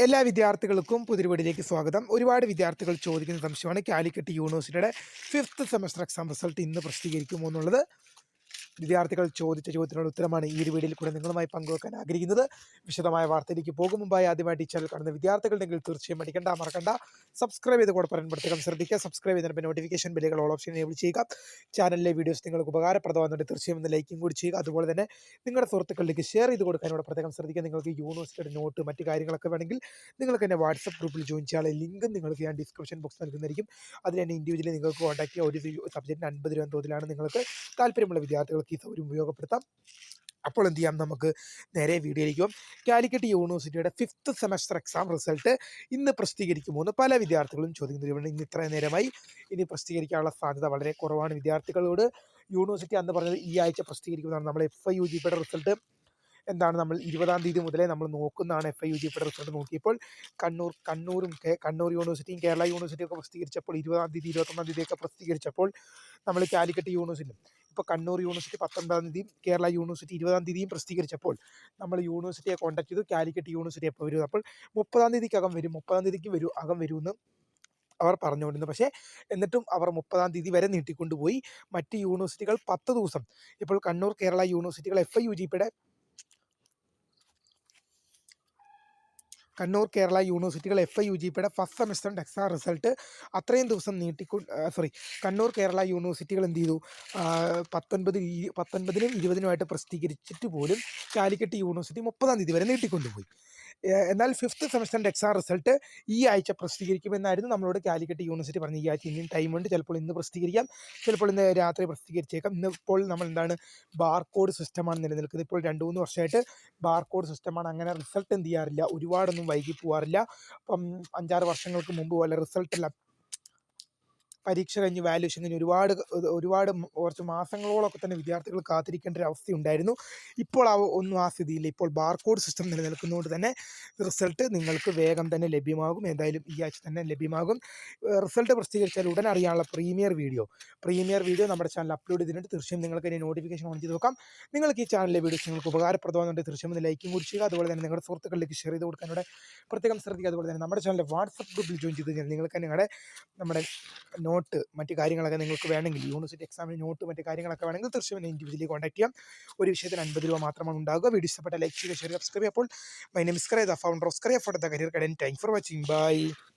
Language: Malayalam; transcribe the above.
എല്ലാ വിദ്യാർത്ഥികൾക്കും പുതിയൊരു വീഡിയോയിലേക്ക് സ്വാഗതം. ഒരുപാട് വിദ്യാർത്ഥികൾ ചോദിക്കുന്ന സംശയമാണ് കാലിക്കറ്റ് യൂണിവേഴ്സിറ്റിയുടെ 5th സെമസ്റ്റർ എക്സാം റിസൾട്ട് ഇന്ന് പ്രസിദ്ധീകരിക്കുമോ എന്നുള്ളത്. വിദ്യാർത്ഥികൾ ചോദിച്ച ചോദ്യത്തിനുള്ള ഉത്തരമാണ് ഈ ഒരു വീഡിയോയിൽ കൂടെ നിങ്ങളുമായി പങ്കുവെക്കാൻ ആഗ്രഹിക്കുന്നത്. വിശദമായ വാർത്തയിലേക്ക് പോകും മുമ്പായി ആദ്യമായിട്ട് ഈ ചാനൽ കാണുന്ന വിദ്യാർത്ഥികളുണ്ടെങ്കിൽ തീർച്ചയായും മറക്കണ്ട സബ്സ്ക്രൈബ് ചെയ്ത് കൂടെ പറയാൻ പ്രത്യേകം ശ്രദ്ധിക്കുക. സബ്സ്ക്രൈബ് ചെയ്തതിന് നോട്ടിഫിക്കേഷൻ ബെല്ലുകൾ ഓൾ ഓപ്ഷൻ എനേബിൾ ചെയ്യുക. ചാനലിലെ വീഡിയോസ് നിങ്ങൾക്ക് ഉപകാരപ്രദമാകുന്നുണ്ട് തീർച്ചയായും ഒന്ന് ലൈക്കും കൂടി ചെയ്യുക. അതുപോലെ തന്നെ നിങ്ങളുടെ സുഹൃത്തുക്കളിലേക്ക് ഷെയർ ചെയ്ത് കൊടുക്കാനോട് പ്രത്യേകം ശ്രദ്ധിക്കുക. നിങ്ങൾക്ക് യൂണിവേഴ്സിറ്റിയുടെ നോട്ട് മറ്റു കാര്യങ്ങളൊക്കെ വേണമെങ്കിൽ നിങ്ങൾക്ക് എന്നെ വാട്സപ്പ് ഗ്രൂപ്പിൽ ജോയിൻ ചെയ്യാനുള്ള ലിങ്ക് നിങ്ങൾക്ക് ഞാൻ ഡിസ്ക്രിപ്ഷൻ ബോക്സ് നൽകുന്നതായിരിക്കും. അതിൽ തന്നെ ഇൻഡിവിജ്വലി നിങ്ങൾക്ക് കോൺടാക്ട് ചെയ്യുക. ഒരു സബ്ജക്റ്റിന് 50 രൂപ തോതിലാണ് നിങ്ങൾക്ക് താല്പര്യമുള്ള വിദ്യാർത്ഥികൾക്ക് ഈ സൗകര്യം ഉപയോഗപ്പെടുത്താം. അപ്പോൾ എന്ത് ചെയ്യാം, നമുക്ക് നേരെ വീഡിയോയിലേക്ക് പോകാം. കാലിക്കറ്റ് യൂണിവേഴ്സിറ്റിയുടെ 5th സെമസ്റ്റർ എക്സാം റിസൾട്ട് ഇന്ന് പ്രസിദ്ധീകരിക്കുമോ എന്ന് പല വിദ്യാർത്ഥികളും ചോദിക്കുന്നുണ്ട്. ഇന്ന് ഇത്രയും നേരമായി ഇനി പ്രസിദ്ധീകരിക്കാനുള്ള സാധ്യത വളരെ കുറവാണ്. വിദ്യാർത്ഥികളോട് യൂണിവേഴ്സിറ്റി അന്ന് പറഞ്ഞത് ഈ ആഴ്ച പ്രസിദ്ധീകരിക്കുന്നതാണ്. നമ്മൾ FIUGPയുടെ റിസൾട്ട് എന്താണ്, നമ്മൾ 20-ാം തീയതി മുതലേ നമ്മൾ നോക്കുന്നതാണ്. FIUGPയുടെ റിസൾട്ട് നോക്കിയപ്പോൾ കണ്ണൂർ യൂണിവേഴ്സിറ്റിയും കേരള യൂണിവേഴ്സിറ്റിയും ഒക്കെ പ്രസിദ്ധീകരിച്ചപ്പോൾ 20-ാം തീയതി 21-ാം തീയതിയൊക്കെ പ്രസിദ്ധീകരിച്ചപ്പോൾ നമ്മൾ കാലിക്കറ്റ് യൂണിവേഴ്സിറ്റി, ഇപ്പോൾ കണ്ണൂർ യൂണിവേഴ്സിറ്റി 19-ാം തീയതിയും കേരള യൂണിവേഴ്സിറ്റി 20-ാം തീയതിയും പ്രസിദ്ധീകരിച്ചപ്പോൾ നമ്മൾ യൂണിവേഴ്സിറ്റിയെ കോൺടാക്ട് ചെയ്തു. കാലിക്കറ്റ് യൂണിവേഴ്സിറ്റി എപ്പോൾ വരും, അപ്പോൾ 30-ാം തീയതിക്കകം വരും, 30-ാം തീയതിക്ക് വരുമെന്ന് അവർ പറഞ്ഞുകൊണ്ടിരുന്നു. പക്ഷേ എന്നിട്ടും അവർ 30-ാം തീയതി വരെ നീട്ടിക്കൊണ്ടുപോയി. മറ്റ് യൂണിവേഴ്സിറ്റികൾ 10 ദിവസം, ഇപ്പോൾ കണ്ണൂർ കേരള യൂണിവേഴ്സിറ്റികൾ FIUGPയുടെ ഫസ്റ്റ് സെമസ്റ്ററിൻ്റെ എക്സാം റിസൾട്ട് അത്രയും ദിവസം കണ്ണൂർ കേരള യൂണിവേഴ്സിറ്റികൾ എന്ത് ചെയ്തു, 19-നും 20-നുമായിട്ട് പ്രസിദ്ധീകരിച്ചിട്ട് പോലും കാലിക്കറ്റ് യൂണിവേഴ്സിറ്റി 30-ാം തീയതി വരെ നീട്ടിക്കൊണ്ടുപോയി. എന്നാൽ 5th സെമസ്റ്ററിൻ്റെ എക്സാം റിസൾട്ട് ഈ ആഴ്ച പ്രസിദ്ധീകരിക്കുമെന്നായിരുന്നു നമ്മളോട് കാലിക്കറ്റ് യൂണിവേഴ്സിറ്റി പറഞ്ഞത്. ഈ ആഴ്ച ഇനിയും ടൈമുണ്ട്, ചിലപ്പോൾ ഇന്ന് പ്രസിദ്ധീകരിക്കാം, ചിലപ്പോൾ ഇന്ന് രാത്രി പ്രസിദ്ധീകരിച്ചേക്കാം. ഇപ്പോൾ നമ്മൾ എന്താണ്, ബാർകോഡ് സിസ്റ്റമാണ് നിലനിൽക്കുന്നത്. ഇപ്പോൾ 2-3 വർഷമായിട്ട് ബാർകോഡ് സിസ്റ്റമാണ്. അങ്ങനെ റിസൾട്ട് എന്ത് ചെയ്യാറില്ല, ഒരുപാടൊന്നും വൈകി പോകാറില്ല. അപ്പം 5-6 വർഷങ്ങൾക്ക് മുമ്പ് പോലെ റിസൾട്ടെല്ലാം പരീക്ഷ കഴിഞ്ഞ് വാല്യൂഷൻ കഴിഞ്ഞ് ഒരുപാട് കുറച്ച് മാസങ്ങളോളൊക്കെ തന്നെ വിദ്യാർത്ഥികൾ കാത്തിരിക്കേണ്ട ഒരു അവസ്ഥയുണ്ടായിരുന്നു. ഇപ്പോൾ ഒന്നും ആ സ്ഥിതിയില്ല. ഇപ്പോൾ ബാർകോഡ് സിസ്റ്റം നിലനിൽക്കുന്നതുകൊണ്ട് തന്നെ റിസൾട്ട് നിങ്ങൾക്ക് വേഗം തന്നെ ലഭ്യമാകും. എന്തായാലും ഈ ആഴ്ച തന്നെ ലഭ്യമാകും. റിസൾട്ട് പ്രസിദ്ധീകരിച്ചാൽ ഉടൻ അറിയാനുള്ള പ്രീമിയർ വീഡിയോ നമ്മുടെ ചാനൽ അപ്ലോഡ് ചെയ്തിട്ടുണ്ട്. തീർച്ചയായും നിങ്ങൾക്ക് അതിൻ്റെ നോട്ടിഫിക്കേഷൻ ഓൺ ചെയ്ത് നോക്കാം. നിങ്ങൾക്ക് ഈ ചാനലിലെ വീഡിയോസ് നിങ്ങൾക്ക് ഉപകാരപ്രദമാകുന്നുണ്ട് തീർച്ചയായും ഒന്ന് ലൈക്കും കൂടി ചെയ്യുക. അതുപോലെ തന്നെ നിങ്ങളുടെ സുഹൃത്തുക്കളിലേക്ക് ഷെയർ ചെയ്ത് കൊടുക്കാനോടെ പ്രത്യേകം ശ്രദ്ധിക്കുക. അതുപോലെ തന്നെ നമ്മുടെ ചാനലിലെ വാട്സപ്പ് ഗ്രൂപ്പിൽ ജോയിൻ ചെയ്ത് കഴിഞ്ഞാൽ നിങ്ങൾക്ക് നമ്മുടെ നോട്ട് മറ്റു കാര്യങ്ങളൊക്കെ നിങ്ങൾക്ക് വേണമെങ്കിൽ, യൂണിവേഴ്സിറ്റി എക്സാമിന് നോട്ട് മറ്റു കാര്യങ്ങളൊക്കെ വേണമെങ്കിൽ തീർച്ചയായും ഇൻഡിവിജ്വലി കോൺടാക്ട് ചെയ്യാം. ഒരു വിഷയത്തിന് 50 രൂപ മാത്രമാണ് ഉണ്ടാകുക. വീഡിയോ ഇഷ്ടപ്പെട്ട ലൈക്ക് ചെയ്യുക, ഷെയർ സബ്സ്ക്രൈബ്. അപ്പോൾ my name is Skray, the founder of Skray for the Career Guide. Thank you for watching. Bye.